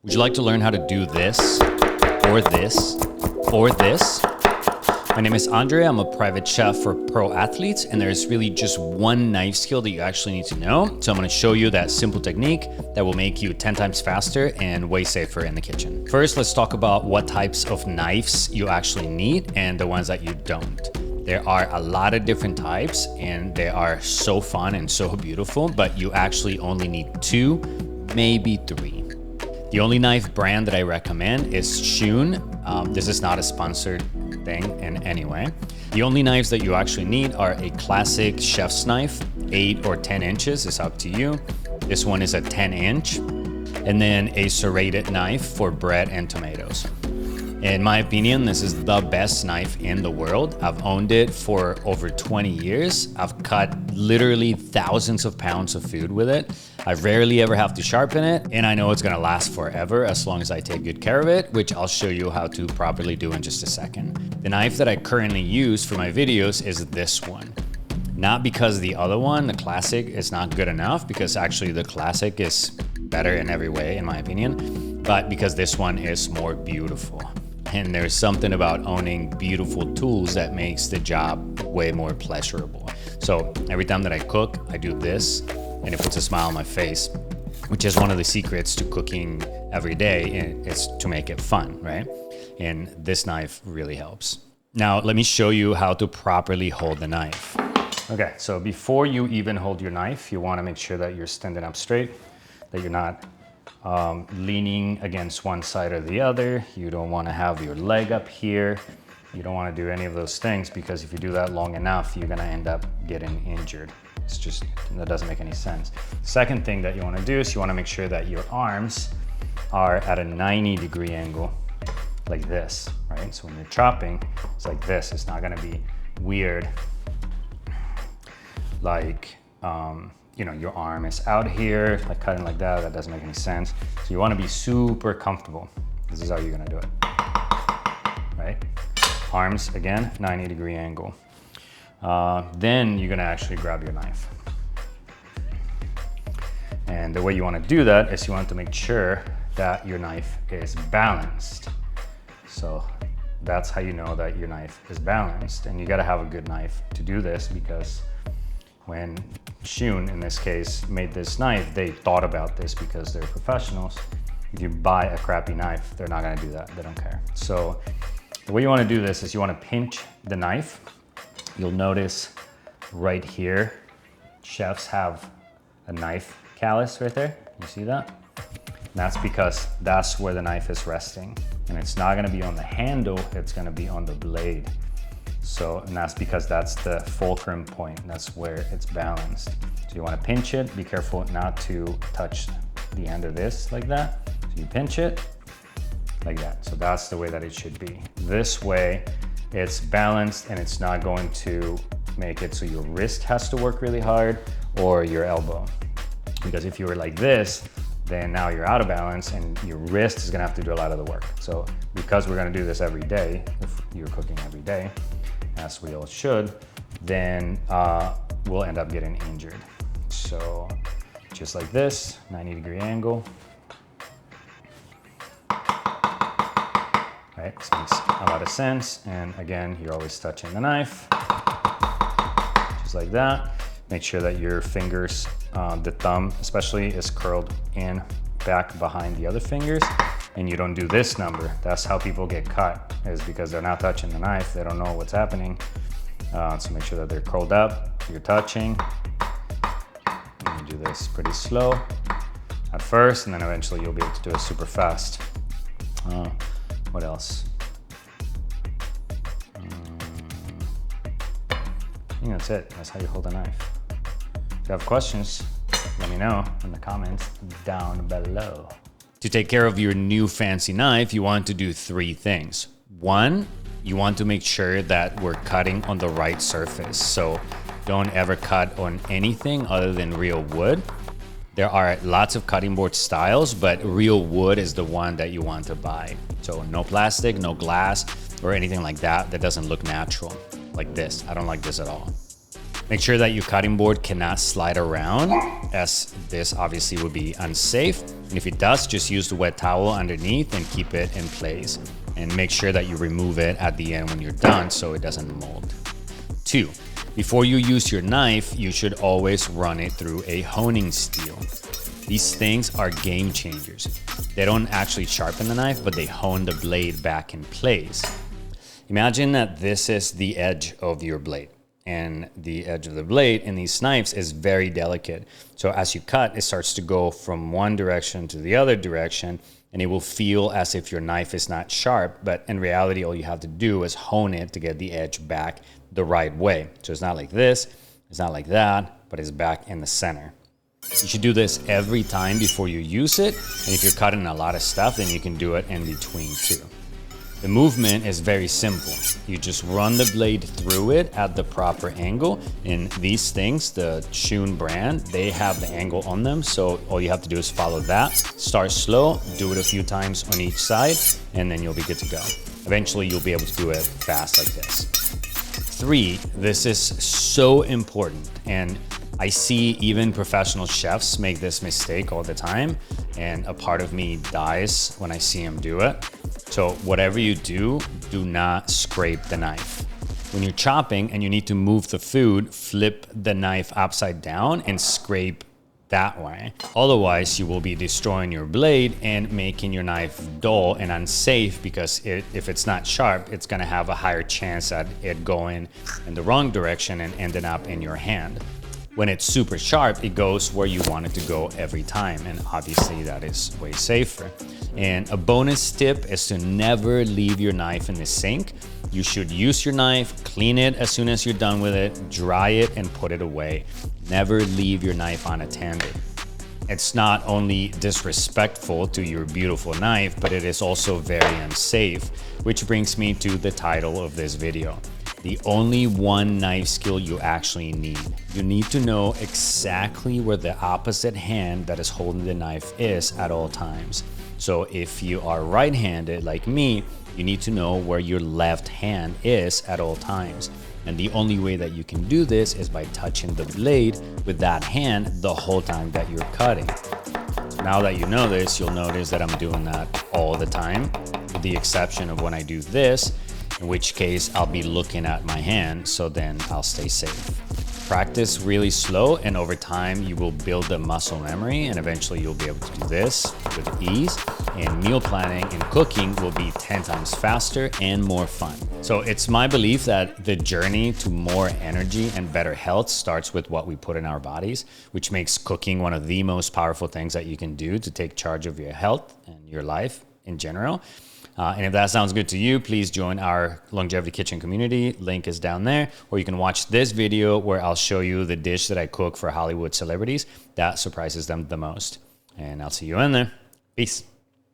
Would you like to learn how to do this, or this, or this? My name is Andre. I'm a private chef for pro athletes, and there's really just one knife skill that you actually need to know. So I'm gonna show you that simple technique that will make you 10 times faster and way safer in the kitchen. First, let's talk about what types of knives you actually need and the ones that you don't. There are a lot of different types, and they are so fun and so beautiful, but you actually only need 2, maybe 3. The only knife brand that I recommend is Shun. This is not a sponsored thing in any way. The only knives that you actually need are a classic chef's knife, 8 or 10 inches, it's up to you. This one is a 10-inch, and then a serrated knife for bread and tomatoes. In my opinion, this is the best knife in the world. I've owned it for over 20 years. I've cut literally thousands of pounds of food with it. I rarely ever have to sharpen it, and I know it's gonna last forever as long as I take good care of it, which I'll show you how to properly do in just a second. The knife that I currently use for my videos is this one. Not because the other one, the classic, is not good enough, because actually the classic is better in every way, in my opinion, but because this one is more beautiful. And there's something about owning beautiful tools that makes the job way more pleasurable. So every time that I cook, I do this, and it puts a smile on my face, which is one of the secrets to cooking every day, is to make it fun, right? And this knife really helps. Now, let me show you how to properly hold the knife. Okay, so before you even hold your knife, you wanna make sure that you're standing up straight, that you're not leaning against one side or the other. You don't want to have your leg up here. You don't want to do any of those things, because if you do that long enough, you're going to end up getting injured. It's just, that doesn't make any sense. Second thing that you want to do is you want to make sure that your arms are at a 90-degree angle, like this, right? So when you're chopping, it's like this. It's not going to be weird, like, you know, your arm is out here, like cutting like that. That doesn't make any sense. So you want to be super comfortable. This is how you're gonna do it, right? Arms, again, 90-degree angle. Then you're gonna actually grab your knife. And the way you want to do that is you want to make sure that your knife is balanced. So that's how you know that your knife is balanced. And you gotta have a good knife to do this, because when Shun, in this case, made this knife, they thought about this because they're professionals. If you buy a crappy knife, they're not gonna do that, they don't care. So the way you wanna do this is you wanna pinch the knife. You'll notice right here, chefs have a knife callus right there. You see that? And that's because that's where the knife is resting. And it's not gonna be on the handle, it's gonna be on the blade. So, and that's because that's the fulcrum point. That's where it's balanced. So you want to pinch it. Be careful not to touch the end of this like that. So you pinch it like that. So that's the way that it should be. This way it's balanced, and it's not going to make it so your wrist has to work really hard, or your elbow. Because if you were like this, then now you're out of balance and your wrist is gonna have to do a lot of the work. So because we're gonna do this every day, if you're cooking every day, as we all should, then we'll end up getting injured. So just like this, 90-degree angle. Right, this makes a lot of sense. And again, you're always touching the knife, just like that. Make sure that your fingers, the thumb especially, is curled in back behind the other fingers, and you don't do this number. That's how people get cut, is because they're not touching the knife. They don't know what's happening. So make sure that they're curled up, you're touching. And you do this pretty slow at first, and then eventually you'll be able to do it super fast. What else? I think that's it. That's how you hold a knife. If you have questions, let me know in the comments down below. To take care of your new fancy knife, you want to do 3 things. 1, you want to make sure that we're cutting on the right surface. So don't ever cut on anything other than real wood. There are lots of cutting board styles, but real wood is the one that you want to buy. So no plastic, no glass, or anything like that that doesn't look natural, like this. I don't like this at all. Make sure that your cutting board cannot slide around, as this obviously would be unsafe. And if it does, just use the wet towel underneath and keep it in place. And make sure that you remove it at the end when you're done so it doesn't mold. 2, before you use your knife, you should always run it through a honing steel. These things are game changers. They don't actually sharpen the knife, but they hone the blade back in place. Imagine that this is the edge of your blade, and the edge of the blade in these knives is very delicate. So as you cut, it starts to go from one direction to the other direction, and it will feel as if your knife is not sharp, but in reality, all you have to do is hone it to get the edge back the right way. So it's not like this, it's not like that, but it's back in the center. You should do this every time before you use it. And if you're cutting a lot of stuff, then you can do it in between too. The movement is very simple. You just run the blade through it at the proper angle. And these things, the Shun brand, they have the angle on them. So all you have to do is follow that. Start slow, do it a few times on each side, and then you'll be good to go. Eventually, you'll be able to do it fast like this. 3, this is so important. And I see even professional chefs make this mistake all the time, and a part of me dies when I see them do it. So whatever you do, do not scrape the knife. When you're chopping and you need to move the food, flip the knife upside down and scrape that way. Otherwise, you will be destroying your blade and making your knife dull and unsafe, because if it's not sharp, it's gonna have a higher chance at it going in the wrong direction and ending up in your hand. When it's super sharp, it goes where you want it to go every time. And obviously that is way safer. And a bonus tip is to never leave your knife in the sink. You should use your knife, clean it as soon as you're done with it, dry it, and put it away. Never leave your knife unattended. It's not only disrespectful to your beautiful knife, but it is also very unsafe, which brings me to the title of this video. The only one knife skill you actually need. You need to know exactly where the opposite hand that is holding the knife is at all times. So if you are right-handed like me, you need to know where your left hand is at all times. And the only way that you can do this is by touching the blade with that hand the whole time that you're cutting. So now that you know this, you'll notice that I'm doing that all the time, with the exception of when I do this, in which case I'll be looking at my hand, so then I'll stay safe. Practice really slow, and over time you will build the muscle memory, and eventually you'll be able to do this with ease, and meal planning and cooking will be 10 times faster and more fun. So it's my belief that the journey to more energy and better health starts with what we put in our bodies, which makes cooking one of the most powerful things that you can do to take charge of your health and your life in general. And if that sounds good to you, please join our Longevity Kitchen community. Link is down there. Or you can watch this video where I'll show you the dish that I cook for Hollywood celebrities that surprises them the most. And I'll see you in there. Peace.